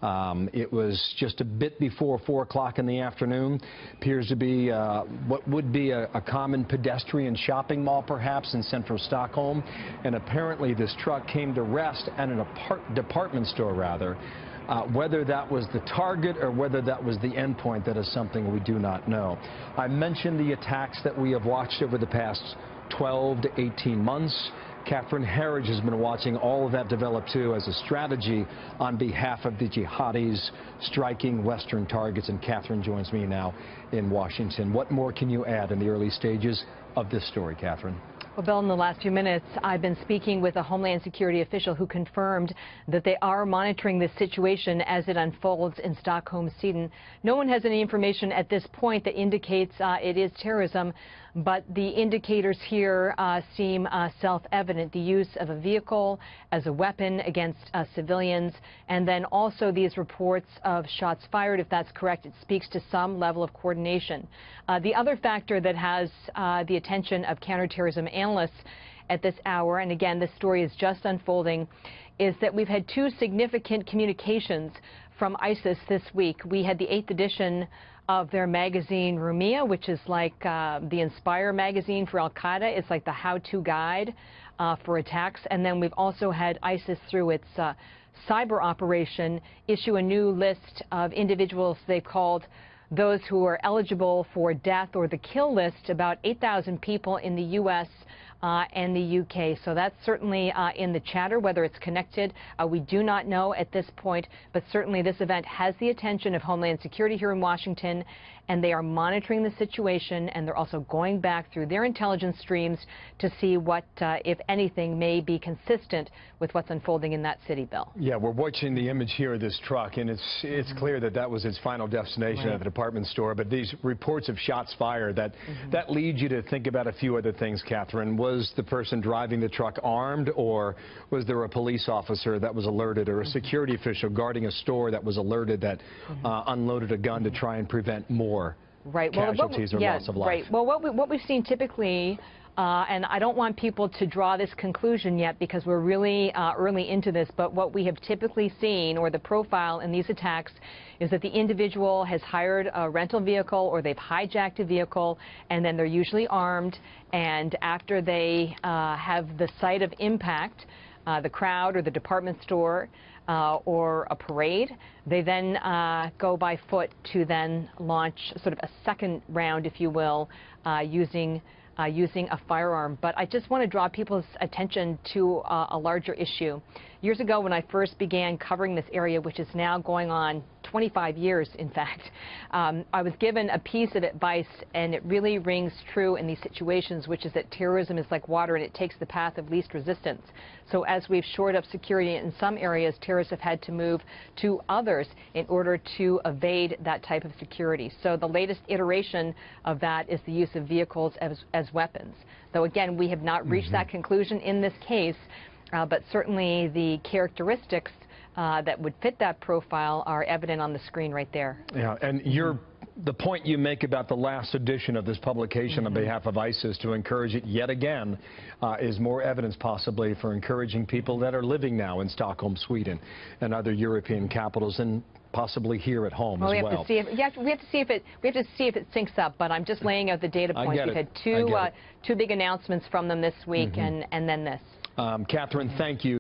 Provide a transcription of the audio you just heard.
It was just a bit before 4 o'clock in the afternoon. Appears to be what would be a common pedestrian shopping mall, perhaps, in central Stockholm. And apparently this truck came to rest at an department store, rather. Whether that was the target or whether that was the endpoint, that is something we do not know. I mentioned the attacks that we have watched over the past 12 to 18 months. Catherine Herridge has been watching all of that develop, too, as a strategy on behalf of the jihadis striking Western targets. And Catherine joins me now in Washington. What more can you add in the early stages of this story, Catherine? Well, Bill, in the last few minutes, I've been speaking with a Homeland Security official who confirmed that they are monitoring this situation as it unfolds in Stockholm, Sweden. No one has any information at this point that indicates it is terrorism, but the indicators here seem self-evident. The use of a vehicle as a weapon against civilians, and then also these reports of shots fired. If that's correct, it speaks to some level of coordination. The other factor that has the attention of counterterrorism analysts at this hour, and again, this story is just unfolding, is that we've had two significant communications from ISIS this week. We had the 8th edition of their magazine Rumiyah, which is like the Inspire magazine for Al-Qaeda. It's like the how-to guide for attacks. And then we've also had ISIS, through its cyber operation, issue a new list of individuals they called those who are eligible for death or the kill list, about 8,000 people in the U.S. And the UK. So that's certainly in the chatter. Whether it's connected, we do not know at this point, but certainly this event has the attention of Homeland Security here in Washington, and they are monitoring the situation, and they're also going back through their intelligence streams to see what, if anything, may be consistent with what's unfolding in that city, Bill. Yeah, we're watching the image here of this truck, and it's clear that that was its final destination at the department store. But these reports of shots fired, that leads you to think about a few other things, Catherine. Was the person driving the truck armed, or was there a police officer that was alerted, or a security official guarding a store that was alerted that unloaded a gun to try and prevent more casualties or loss of life? Right. Well, what we've seen typically, and I don't want people to draw this conclusion yet because we're really early into this, but what we have typically seen, or the profile in these attacks, is that the individual has hired a rental vehicle or they've hijacked a vehicle, and then they're usually armed, and after they have the site of impact, the crowd or the department store or a parade, they then go by foot to then launch sort of a second round, if you will, using a firearm. But I just want to draw people's attention to a larger issue. Years ago, when I first began covering this area, which is now going on 25 years, in fact, I was given a piece of advice, and it really rings true in these situations, which is that terrorism is like water, and it takes the path of least resistance. So as we've shored up security in some areas, terrorists have had to move to others in order to evade that type of security. So the latest iteration of that is the use of vehicles as weapons. Though, again, we have not reached that conclusion in this case, but certainly the characteristics that would fit that profile are evident on the screen right there. Yeah, and the point you make about the last edition of this publication on behalf of ISIS to encourage it yet again is more evidence possibly for encouraging people that are living now in Stockholm, Sweden, and other European capitals, and possibly here at home as well. We have to see if it syncs up. But I'm just laying out the data points. We've had two big announcements from them this week, and then this. Catherine, thank you.